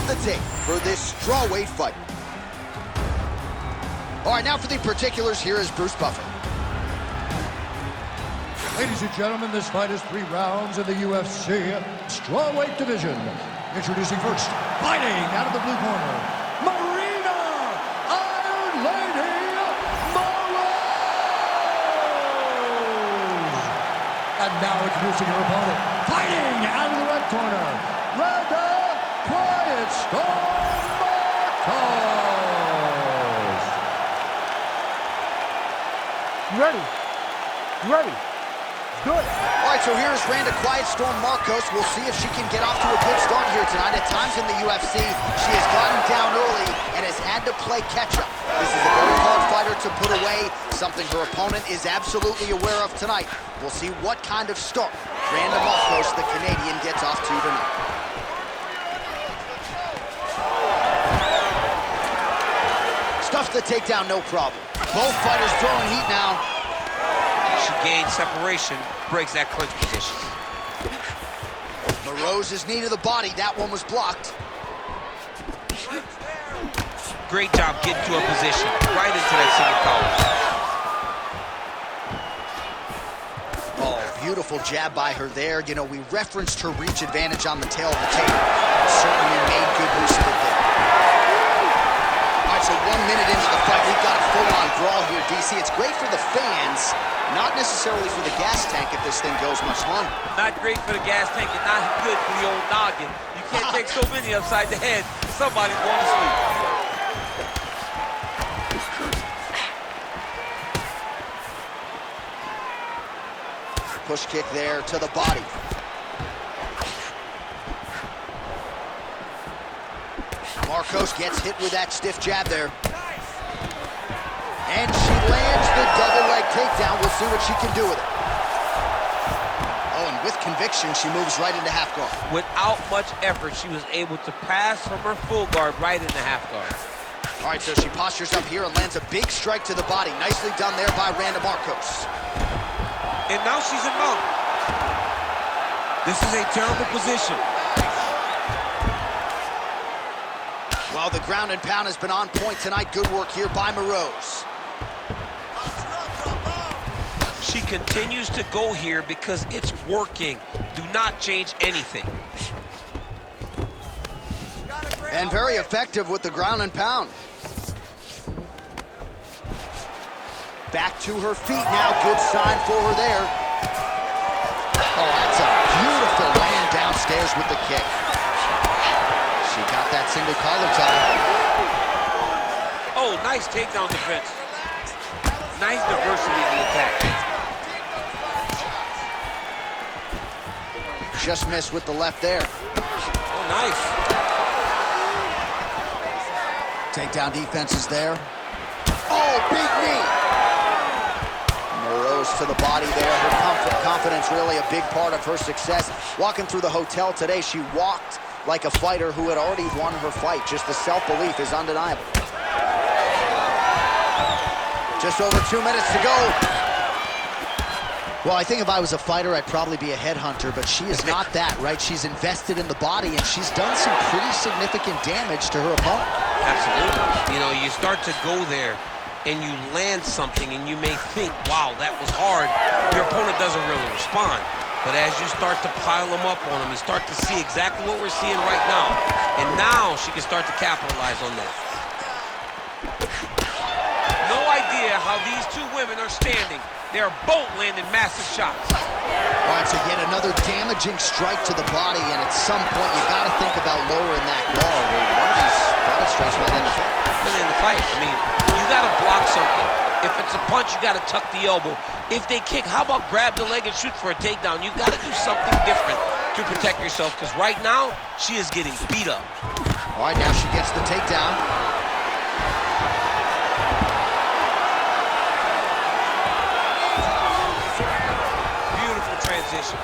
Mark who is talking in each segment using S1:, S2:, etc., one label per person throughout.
S1: on the tape for this strawweight fight. All right, now for the particulars, here is Bruce Buffer.
S2: Ladies and gentlemen, this fight is 3 rounds in the UFC strawweight division. Introducing first, fighting out of the blue corner, Maryna Iron Lady Moroz! And now introducing her opponent, fighting out of the red corner, Randa Markos!
S3: You ready? You ready? Good.
S1: All right, so here's Randa Quiet Storm Markos. We'll see if she can get off to a good start here tonight. At times in the UFC, she has gotten down early and has had to play catch-up. This is a very hard fighter to put away, something her opponent is absolutely aware of tonight. We'll see what kind of start Randa Markos, the Canadian, gets off to tonight. Stuffs the takedown, no problem. Both fighters throwing heat now.
S4: She gains separation, breaks that clinch position.
S1: Moroz's knee to the body, that one was blocked.
S4: Great job getting to a position, right into that single collar.
S1: Oh, beautiful jab by her there. You know, we referenced her reach advantage on the tail of the tape. Certainly made good use of it there. All right, so 1 minute into the fight, we've got a full-on brawl here, DC. It's great for the fans, not necessarily for the gas tank if this thing goes much longer.
S4: Not great for the gas tank and not good for the old noggin. You can't take so many upside the head. Somebody's going to sleep.
S1: Push kick there to the body. Markos gets hit with that stiff jab there. And she lands the double leg takedown. We'll see what she can do with it. Oh, and with conviction, she moves right into half guard.
S4: Without much effort, she was able to pass from her full guard right into half guard.
S1: All right, so she postures up here and lands a big strike to the body. Nicely done there by Randa Markos.
S4: And now she's in mount. This is a terrible position.
S1: Well, the ground and pound has been on point tonight. Good work here by Moroz.
S4: She continues to go here because it's working. Do not change anything.
S1: And very effective with the ground and pound. Back to her feet now. Good sign for her there. Oh, that's a beautiful land downstairs with the kick. She got that single collar tie.
S4: Oh, nice takedown defense. Nice diversity in the attack.
S1: Just missed with the left there.
S4: Oh, nice.
S1: Takedown defense is there. Oh, big knee. Moroz to the body there. Her confidence really a big part of her success. Walking through the hotel today, she walked like a fighter who had already won her fight. Just the self-belief is undeniable. Just over 2 minutes to go. Well, I think if I was a fighter, I'd probably be a headhunter, but she is not that, right? She's invested in the body, and she's done some pretty significant damage to her opponent.
S4: Absolutely. You know, you start to go there, and you land something, and you may think, wow, that was hard. Your opponent doesn't really respond. But as you start to pile them up on them, you start to see exactly what we're seeing right now. And now she can start to capitalize on that. No idea how these two women are standing. They're both landing massive shots.
S1: All right, so yet another damaging strike to the body, and at some point you got to think about lowering that guard. One of these body strikes might end the fight.
S4: In the fight, I mean, you got to block something. If it's a punch, you got to tuck the elbow. If they kick, how about grab the leg and shoot for a takedown? You got to do something different to protect yourself, because right now she is getting beat up.
S1: All right, now she gets the takedown.
S4: Transition.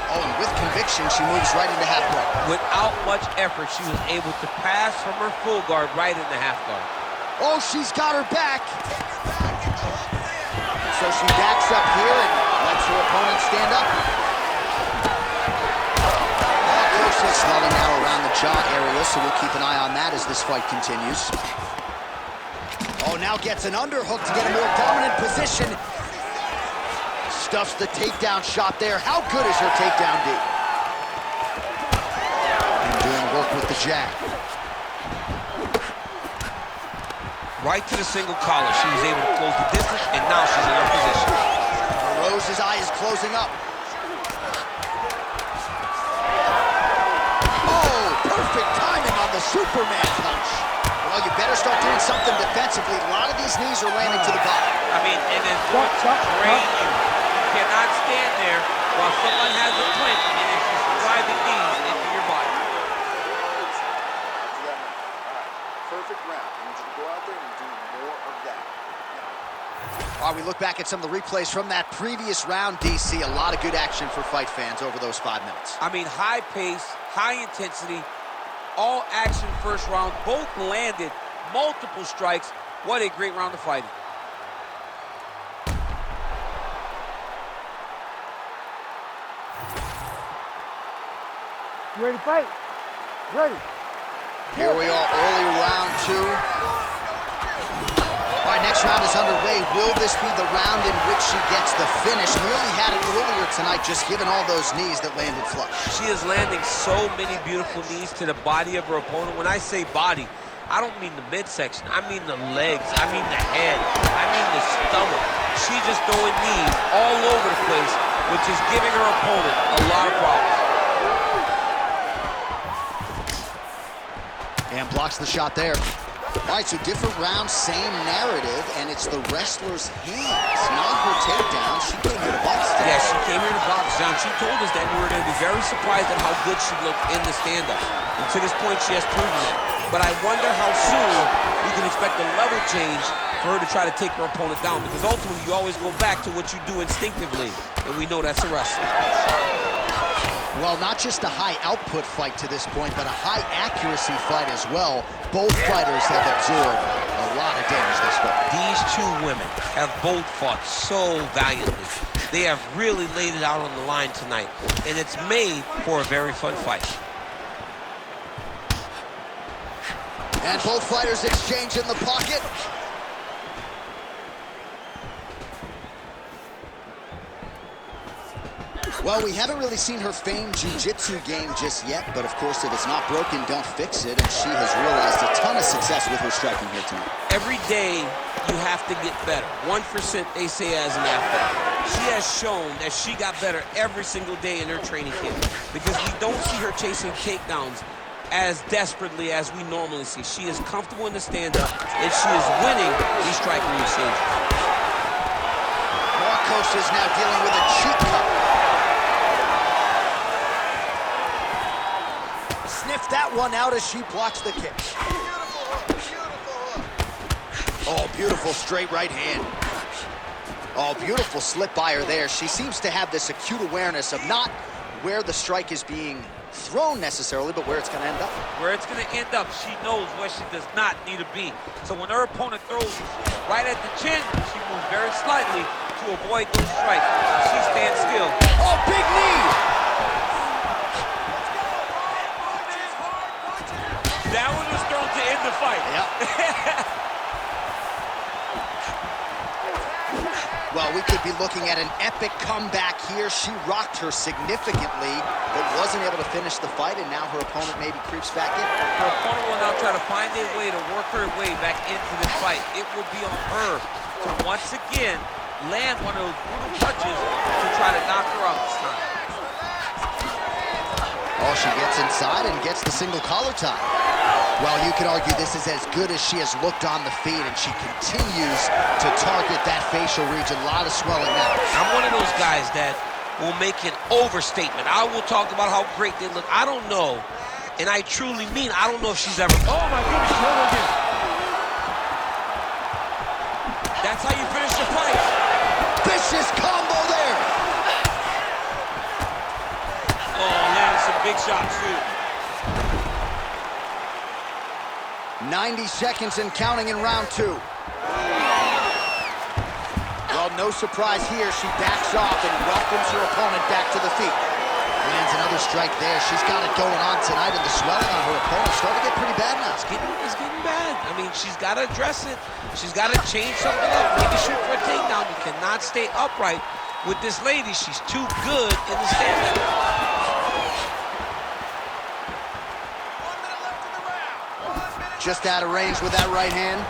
S1: Oh, and with conviction, she moves right into half guard.
S4: Without much effort, she was able to pass from her full guard right into half guard.
S1: Oh, she's got her back. So she backs up here and lets her opponent stand up. Swelling now around the jaw area, so we'll keep an eye on that as this fight continues. Oh, now gets an underhook to get a more dominant position. Stuffs the takedown shot there. How good is her takedown D? And doing work with the jab.
S4: Right to the single collar. She was able to close the distance, and now she's in her position.
S1: Moroz's eye is closing up. Oh, perfect timing on the Superman punch. Well, you better start doing something defensively. A lot of these knees are landing to the bottom.
S4: I mean, and it's going to drain you. You cannot stand there while someone has a clinch and it's just driving knees into your body.
S5: Perfect round. I need you to go out there and do more of that.
S1: While we look back at some of the replays from that previous round, DC, a lot of good action for fight fans over those 5 minutes.
S4: I mean, high pace, high intensity, all action first round. Both landed multiple strikes. What a great round of fighting.
S3: You ready to fight? Ready.
S1: Here we are, early round 2. All right, next round is underway. Will this be the round in which she gets the finish? Nearly had it earlier tonight, just given all those knees that landed flush.
S4: She is landing so many beautiful knees to the body of her opponent. When I say body, I don't mean the midsection. I mean the legs. I mean the head. I mean the stomach. She's just throwing knees all over the place, which is giving her opponent a lot of problems.
S1: And blocks the shot there. All right, so different round, same narrative, and it's the wrestler's hands, not her takedown. She came here to box down.
S4: Yeah, she came here to box down. She told us that we were going to be very surprised at how good she looked in the stand-up. And to this point, she has proven it. But I wonder how soon we can expect a level change for her to try to take her opponent down, because ultimately you always go back to what you do instinctively, and we know that's a wrestler.
S1: Well, not just a high output fight to this point, but a high accuracy fight as well. Both fighters have absorbed a lot of damage this fight.
S4: These two women have both fought so valiantly. They have really laid it out on the line tonight, and it's made for a very fun fight.
S1: And both fighters exchange in the pocket. Well, we haven't really seen her famed jiu-jitsu game just yet, but of course, if it's not broken, don't fix it, and she has realized a ton of success with her striking here tonight.
S4: Every day, you have to get better. 1%, they say, as an athlete. She has shown that she got better every single day in her training camp, because we don't see her chasing takedowns as desperately as we normally see. She is comfortable in the stand-up, and she is winning these striking exchanges.
S1: Markos is now dealing with a cheek cut. Sniff that one out as she blocks the kick. Oh, beautiful straight right hand. Oh, beautiful slip by her there. She seems to have this acute awareness of not where the strike is being thrown necessarily, but where it's going to end up.
S4: Where it's going to end up, she knows where she does not need to be. So when her opponent throws right at the chin, she moves very slightly to avoid those strikes. She stands still.
S1: Oh, big knee!
S4: That one was thrown to end the fight.
S1: Yep. Well, we could be looking at an epic comeback here. She rocked her significantly, but wasn't able to finish the fight, and now her opponent maybe creeps back in.
S4: Her opponent will now try to find a way to work her way back into this fight. It will be on her to once again land one of those brutal touches to try to knock her out this time.
S1: Oh, she gets inside and gets the single collar tie. Well, you could argue this is as good as she has looked on the feet, and she continues to target that facial region. A lot of swelling now.
S4: I'm one of those guys that will make an overstatement. I will talk about how great they look. I don't know, and I truly mean I don't know if she's ever...
S3: Oh, my goodness, here again.
S4: That's how you finish the fight.
S1: Vicious combo there.
S4: Oh, landed some big shots, too.
S1: 90 seconds and counting in round 2. Well, no surprise here. She backs off and welcomes her opponent back to the feet. Lands another strike there. She's got it going on tonight, and the swelling on her opponent starting to get pretty bad now.
S4: It's getting bad. I mean, she's got to address it. She's got to change something up. Maybe shoot for a takedown. You cannot stay upright with this lady. She's too good in the stand.
S1: Just out of range with that right hand.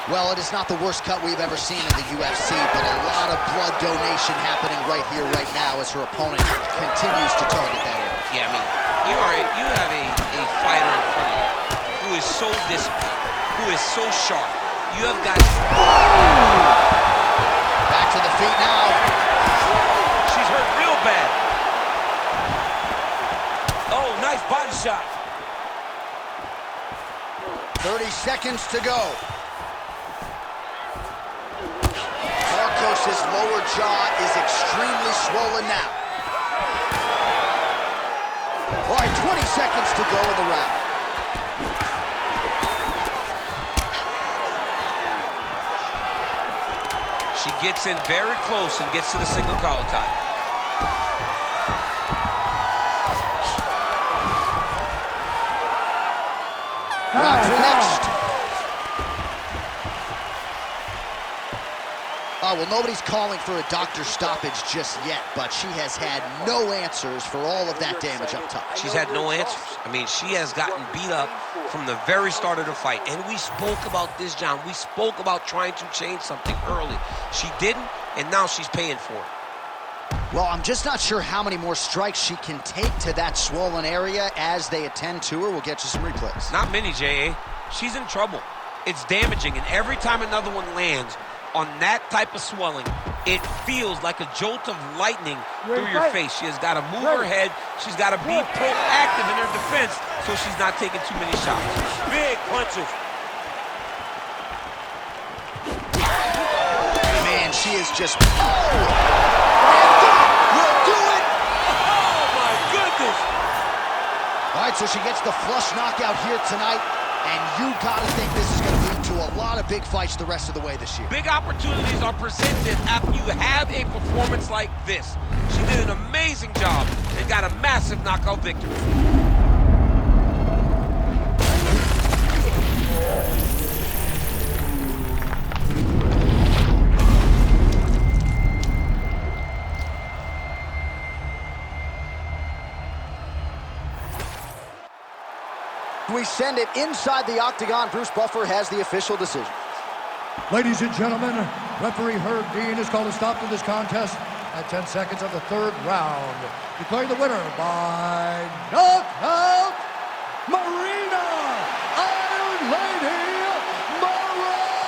S1: Well, it is not the worst cut we've ever seen in the UFC, but a lot of blood donation happening right here, right now, as her opponent continues to target that area.
S4: Yeah, I mean, you have a fighter in front of you who is so disciplined, who is so sharp. You have got...
S1: Back to the feet now.
S4: She's hurt real bad. Oh, nice body shot.
S1: 30 seconds to go. Markos' lower jaw is extremely swollen now. All right, 20 seconds to go in the round.
S4: She gets in very close and gets to the single collar tie.
S1: Round two next. Well, nobody's calling for a doctor's stoppage just yet, but she has had no answers for all of that damage up top.
S4: She's had no answers. I mean, she has gotten beat up from the very start of the fight. And we spoke about this, John. We spoke about trying to change something early. She didn't, and now she's paying for it.
S1: Well, I'm just not sure how many more strikes she can take to that swollen area as they attend to her. We'll get you some replays.
S4: Not many, J.A. She's in trouble. It's damaging, and every time another one lands on that type of swelling, it feels like a jolt of lightning through your face. She has got to move her head. She's got to be proactive in her defense so she's not taking too many shots. Big punches.
S1: Man, she is just... Will do it!
S4: Oh, my goodness!
S1: All right, so she gets the flush knockout here tonight, and you got to think this is going to lead to a lot of big fights the rest of the way this year.
S4: Big opportunities are presented after you have a performance like this. She did an amazing job and got a massive knockout victory.
S1: We send it inside the octagon. Bruce Buffer has the official decision.
S2: Ladies and gentlemen, referee Herb Dean has called a stop to this contest at 10 seconds of the third round. Declaring the winner by knockout, Maryna Iron Lady Moroz!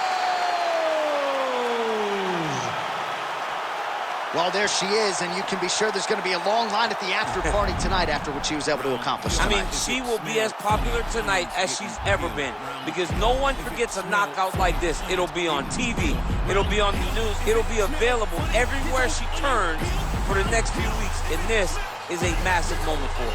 S1: Well, there she is, and you can be sure there's going to be a long line at the after party tonight after what she was able to accomplish tonight.
S6: I mean, she will be as popular tonight as she's ever been because no one forgets a knockout like this. It'll be on TV. It'll be on the news. It'll be available everywhere she turns for the next few weeks, and this is a massive moment for her.